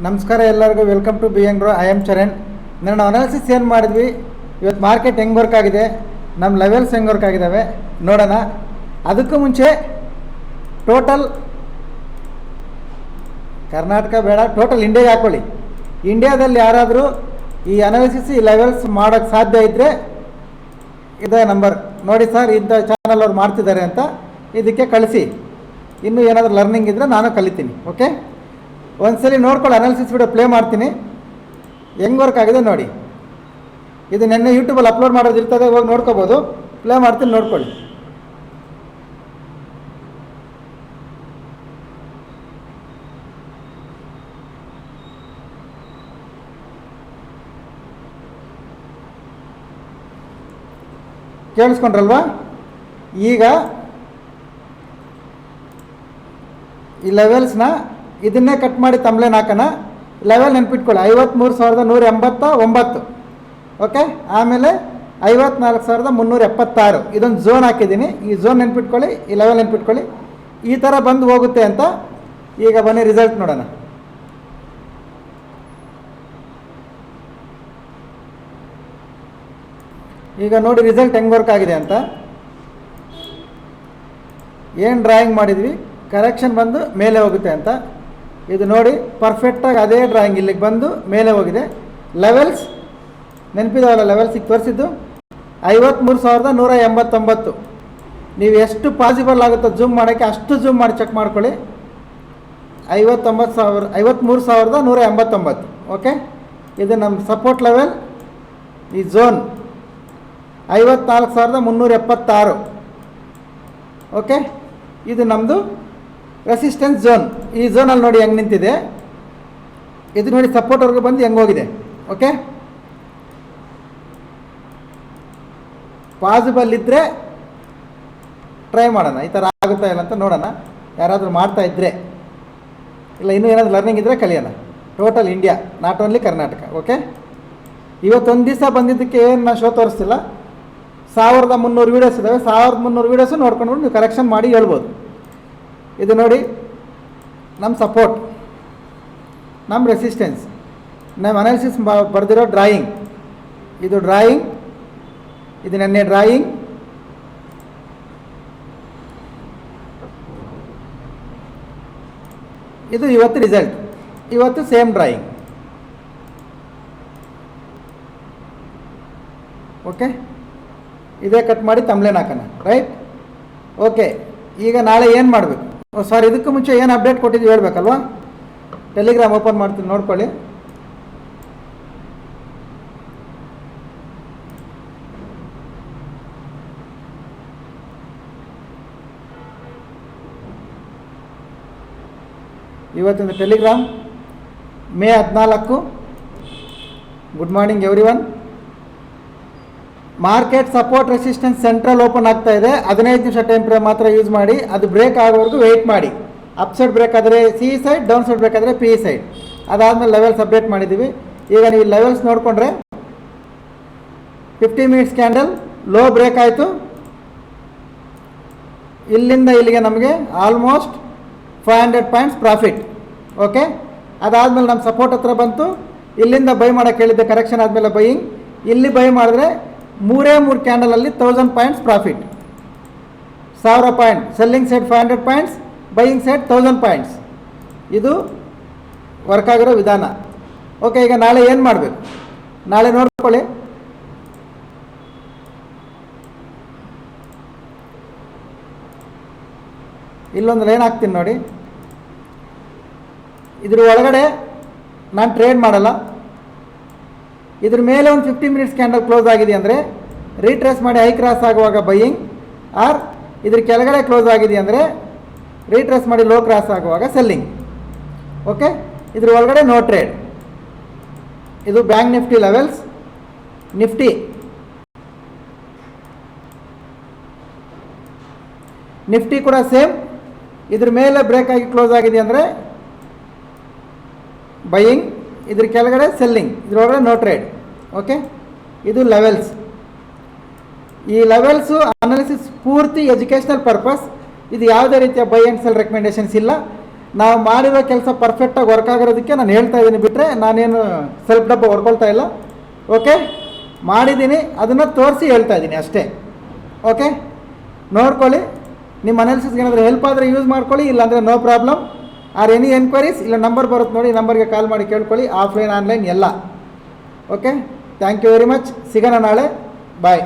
ನಮಸ್ಕಾರ ಎಲ್ಲರಿಗೂ, welcome to B N Grow. I am Charan. ನಾನು ಅನಾಲಿಸಿಸ್ ಏನು ಮಾಡಿದ್ವಿ, ಇವತ್ತು ಮಾರ್ಕೆಟ್ ಹೆಂಗೆ ವರ್ಕ್ ಆಗಿದೆ, ನಮ್ಮ ಲೆವೆಲ್ಸ್ ಹೆಂಗೆ ವರ್ಕ್ ಆಗಿದ್ದಾವೆ ನೋಡೋಣ. ಅದಕ್ಕೂ ಮುಂಚೆ ಟೋಟಲ್ ಕರ್ನಾಟಕ ಬೇಡ, ಟೋಟಲ್ ಇಂಡಿಯಾಗೆ ಹಾಕ್ಕೊಳ್ಳಿ. ಇಂಡಿಯಾದಲ್ಲಿ ಯಾರಾದರೂ ಈ ಅನಾಲಿಸಿಸ್ ಈ ಲೆವೆಲ್ಸ್ ಮಾಡೋಕ್ಕೆ ಸಾಧ್ಯ ಇದ್ದರೆ ಇದೇ ನಂಬರ್ ನೋಡಿ ಸರ್, ಇಂಥ ಚಾನಲ್ ಅವ್ರು ಮಾಡ್ತಿದ್ದಾರೆ ಅಂತ ಇದಕ್ಕೆ ಕಳಿಸಿ. ಇನ್ನೂ ಏನಾದರೂ ಲರ್ನಿಂಗ್ ಇದ್ದರೆ ನಾನು ಕಲಿತೀನಿ. ಓಕೆ, ಒಂದ್ಸಲಿ ನೋಡ್ಕೊಳ್ಳಿ. ಅನಾಲಿಸಿಸ್ ವಿಡಿಯೋ ಪ್ಲೇ ಮಾಡ್ತೀನಿ, ಹೆಂಗೆ ವರ್ಕ್ ಆಗಿದೆ ನೋಡಿ. ಇದು ನೆನ್ನೆ ಯೂಟ್ಯೂಬಲ್ಲಿ ಅಪ್ಲೋಡ್ ಮಾಡೋದು ಇರ್ತದೆ, ಹೋಗಿ ನೋಡ್ಕೋಬೋದು. ಪ್ಲೇ ಮಾಡ್ತೀನಿ, ನೋಡ್ಕೊಳ್ಳಿ. ಕೇಳಿಸ್ಕೊಂಡ್ರಲ್ವಾ? ಈಗ ಈ ಲೆವೆಲ್ಸ್ನ ಇದನ್ನೇ ಕಟ್ ಮಾಡಿ ತಮ್ಲೇನ್ ಹಾಕೋಣ. ಲೆವೆಲ್ ನೆನ್ಪಿಟ್ಕೊಳ್ಳಿ, 53,189. ಓಕೆ, ಆಮೇಲೆ 54,376. ಇದೊಂದು ಝೋನ್ ಹಾಕಿದ್ದೀನಿ. ಈ ಝೋನ್ ನೆನ್ಪಿಟ್ಕೊಳ್ಳಿ, ಈ ಲೆವೆಲ್ ನೆನ್ಪಿಟ್ಕೊಳ್ಳಿ. ಈ ಥರ ಬಂದು ಹೋಗುತ್ತೆ ಅಂತ. ಈಗ ಬನ್ನಿ ರಿಸಲ್ಟ್ ನೋಡೋಣ. ಈಗ ನೋಡಿ ರಿಸಲ್ಟ್ ಹೆಂಗೆ ವರ್ಕ್ ಆಗಿದೆ ಅಂತ. ಏನು ಡ್ರಾಯಿಂಗ್ ಮಾಡಿದ್ವಿ, ಕರೆಕ್ಷನ್ ಬಂದು ಮೇಲೆ ಹೋಗುತ್ತೆ ಅಂತ. ಇದು ನೋಡಿ ಪರ್ಫೆಕ್ಟಾಗಿ ಅದೇ ಡ್ರಾಯಿಂಗ್ ಇಲ್ಲಿಗೆ ಬಂದು ಮೇಲೆ ಹೋಗಿದೆ. ಲೆವೆಲ್ಸ್ ನೆನಪಿದಾವಲ್ಲ, ಲೆವೆಲ್ಸಿಗೆ ತೋರಿಸಿದ್ದು 53,189. ನೀವು ಎಷ್ಟು ಪಾಸಿಬಲ್ ಆಗುತ್ತೋ ಝೂಮ್ ಮಾಡೋಕ್ಕೆ ಅಷ್ಟು ಝೂಮ್ ಮಾಡಿ ಚೆಕ್ ಮಾಡ್ಕೊಳ್ಳಿ. 53,189. ಓಕೆ, ಇದು ನಮ್ಮ ಸಪೋರ್ಟ್ ಲೆವೆಲ್. ಈ ಝೋನ್ 54,376. ಓಕೆ, ಇದು ನಮ್ಮದು ರೆಸಿಸ್ಟೆನ್ಸ್ ಝೋನ್. ಈ ಝೋನಲ್ಲಿ ನೋಡಿ ಹೆಂಗೆ ನಿಂತಿದೆ. ಇದು ನೋಡಿ ಸಪೋರ್ಟ್ವರೆಗೂ ಬಂದು ಹೆಂಗೆ ಹೋಗಿದೆ. ಓಕೆ, ಪಾಸಿಬಲ್ ಇದ್ದರೆ ಟ್ರೈ ಮಾಡೋಣ. ಈ ಥರ ಆಗುತ್ತಾ ಇಲ್ಲ ಅಂತ ನೋಡೋಣ. ಯಾರಾದರೂ ಮಾಡ್ತಾ ಇದ್ದರೆ, ಇಲ್ಲ ಇನ್ನೂ ಏನಾದರೂ ಲರ್ನಿಂಗ್ ಇದ್ದರೆ ಕಲಿಯೋಣ. Total India, not only Karnataka. Okay, ಇವತ್ತೊಂದು ದಿವಸ ಬಂದಿದ್ದಕ್ಕೆ ಏನು ನಾನು ಶೋ ತೋರಿಸ್ತಿಲ್ಲ. 1,300 ವೀಡಿಯೋಸ್ ಇದ್ದಾವೆ. 1,300 ವೀಡಿಯೋಸು ನೋಡ್ಕೊಂಡು ನೀವು ಕರೆಕ್ಷನ್ ಮಾಡಿ ಹೇಳ್ಬೋದು. ಇದು ನೋಡಿ ನಮ್ಮ ಸಪೋರ್ಟ್, ನಮ್ಮ ರೆಸಿಸ್ಟೆನ್ಸ್, ನಮ್ಮ ಅನಾಲಿಸಿಸ್ ಬರೆದಿರೋ ಡ್ರಾಯಿಂಗ್. ಇದು ಡ್ರಾಯಿಂಗ್, ಇದು ನೆನ್ನೆ ಡ್ರಾಯಿಂಗ್. ಇದು ಇವತ್ತು ರಿಸಲ್ಟ್. ಇವತ್ತು ಸೇಮ್ ಡ್ರಾಯಿಂಗ್. ಓಕೆ, ಇದೇ ಕಟ್ ಮಾಡಿ ತಮ್ಲೇನ್ ಹಾಕೋಣ. ರೈಟ್? ಓಕೆ, ಈಗ ನಾಳೆ ಏನು ಮಾಡಬೇಕು? ಸಾರಿ, ಇದಕ್ಕೂ ಮುಂಚೆ ಏನು ಅಪ್ಡೇಟ್ ಕೊಟ್ಟಿದ್ದೀವಿ ಹೇಳ್ಬೇಕಲ್ವಾ? ಟೆಲಿಗ್ರಾಮ್ ಓಪನ್ ಮಾಡ್ತೀನಿ, ನೋಡ್ಕೊಳ್ಳಿ. ಇವತ್ತಿನ Telegram May 14. Good morning everyone. Market support resistance central open ಆಗ್ತಾ ಇದೆ. 15 ನಿಮಿಷ ಟೈಮ್ ಫ್ರೇಮ್ ಮಾತ್ರ ಯೂಸ್ ಮಾಡಿ. ಅದು ಬ್ರೇಕ್ ಆಗೋವರೆಗೂ ವೆಯ್ಟ್ ಮಾಡಿ. ಅಪ್ ಸೈಡ್ ಬ್ರೇಕ್ ಆದರೆ C side, down side break ಆದರೆ ಪಿ ಸೈಡ್. ಅದಾದಮೇಲೆ ಲೆವೆಲ್ಸ್ ಅಪ್ಡೇಟ್ ಮಾಡಿದ್ದೀವಿ. ಈಗ ನೀವು ಲೆವೆಲ್ಸ್ ನೋಡಿಕೊಂಡ್ರೆ 50 ಮಿನಿಟ್ಸ್ ಕ್ಯಾಂಡಲ್ ಲೋ ಬ್ರೇಕ್ ಆಯಿತು. ಇಲ್ಲಿಂದ ಇಲ್ಲಿಗೆ ನಮಗೆ ಆಲ್ಮೋಸ್ಟ್ 500 ಪಾಯಿಂಟ್ಸ್ ಪ್ರಾಫಿಟ್. ಓಕೆ, ಅದಾದಮೇಲೆ ನಮ್ಮ ಸಪೋರ್ಟ್ ಹತ್ರ ಬಂತು. ಇಲ್ಲಿಂದ ಬೈ ಮಾಡೋಕ್ಕೆ ಹೇಳಿದ್ದೆ, ಕರೆಕ್ಷನ್ ಆದಮೇಲೆ ಬೈಯಿಂಗ್. ಇಲ್ಲಿ ಬೈ ಮಾಡಿದ್ರೆ 3 ಕ್ಯಾಂಡಲಲ್ಲಿ 1000 points profit. 1000 point. Selling side 500 points, buying side 1000 points. ಇದು ವರ್ಕ್ ಆಗಿರೋ ವಿಧಾನ. ಓಕೆ, ಈಗ ನಾಳೆ ಏನು ಮಾಡಬೇಕು? ನಾಳೆ ನೋಡ್ಕೊಳ್ಳಿ. ಇಲ್ಲೊಂದು ಲೈನ್ ಹಾಕ್ತೀನಿ ನೋಡಿ. ಇದ್ರ ಒಳಗಡೆ ನಾನು ಟ್ರೇಡ್ ಮಾಡಲ್ಲ. ಇದ್ರ ಮೇಲೆ ಒಂದು 50 ಮಿನಿಟ್ಸ್ ಕ್ಯಾಂಡಲ್ ಕ್ಲೋಸ್ ಆಗಿದೆ ಅಂದರೆ ರೀಟ್ರೇಸ್ ಮಾಡಿ ಹೈ ಕ್ರಾಸ್ ಆಗುವಾಗ ಬೈಯಿಂಗ್, ಆರ್ ಇದ್ರ ಕೆಳಗಡೆ ಕ್ಲೋಸ್ ಆಗಿದೆ ಅಂದರೆ ರೀಟ್ರೇಸ್ ಮಾಡಿ ಲೋ ಕ್ರಾಸ್ ಆಗುವಾಗ ಸೆಲ್ಲಿಂಗ್. ಓಕೆ, ಇದ್ರ ಒಳಗಡೆ ನೋ ಟ್ರೇಡ್. ಇದು ಬ್ಯಾಂಕ್ ನಿಫ್ಟಿ ಲೆವೆಲ್ಸ್. ನಿಫ್ಟಿ ಕೂಡ ಸೇಮ್. ಇದ್ರ ಮೇಲೆ ಬ್ರೇಕ್ ಆಗಿ ಕ್ಲೋಸ್ ಆಗಿದೆ ಅಂದರೆ ಬೈಯಿಂಗ್, ಇದ್ರ ಕೆಳಗಡೆ ಸೆಲ್ಲಿಂಗ್, ಇದರೊಳಗಡೆ ನೋ ಟ್ರೇಡ್. ಓಕೆ, ಇದು ಲೆವೆಲ್ಸ್. ಈ ಲೆವೆಲ್ಸು ಅನಾಲಿಸಿಸ್ ಪೂರ್ತಿ ಎಜುಕೇಷನಲ್ ಪರ್ಪಸ್. ಇದು ಯಾವುದೇ ರೀತಿಯ ಬೈ ಆ್ಯಂಡ್ ಸೆಲ್ ರೆಕಮೆಂಡೇಷನ್ಸ್ ಇಲ್ಲ. ನಾವು ಮಾಡಿರೋ ಕೆಲಸ ಪರ್ಫೆಕ್ಟಾಗಿ ವರ್ಕ್ ಆಗಿರೋದಕ್ಕೆ ನಾನು ಹೇಳ್ತಾ ಇದ್ದೀನಿ, ಬಿಟ್ಟರೆ ನಾನೇನು ಸೆಲ್ಫ್ ಡಬ್ಬ ಹೊಡ್ಕೊಳ್ತಾ ಇಲ್ಲ. ಓಕೆ, ಮಾಡಿದ್ದೀನಿ, ಅದನ್ನು ತೋರಿಸಿ ಹೇಳ್ತಾ ಇದ್ದೀನಿ ಅಷ್ಟೇ. ಓಕೆ, ನೋಡ್ಕೊಳ್ಳಿ. ನಿಮ್ಮ ಅನಾಲಿಸಿಸ್ಗೆ ಏನಾದರೂ ಹೆಲ್ಪ್ ಆದರೆ ಯೂಸ್ ಮಾಡ್ಕೊಳ್ಳಿ, ಇಲ್ಲಾಂದರೆ no problem. Or any enquiries ಇಲ್ಲ ನಂಬರ್ ಬರುತ್ತೆ ನೋಡಿ, ನಂಬರ್ಗೆ ಕಾಲ್ ಮಾಡಿ ಕೇಳ್ಕೊಳ್ಳಿ, ಆಫ್ಲೈನ್ ಆನ್ಲೈನ್ ಎಲ್ಲ. Okay, thank you very much. ಸಿಗೋಣ ನಾಳೆ. ಬಾಯ್.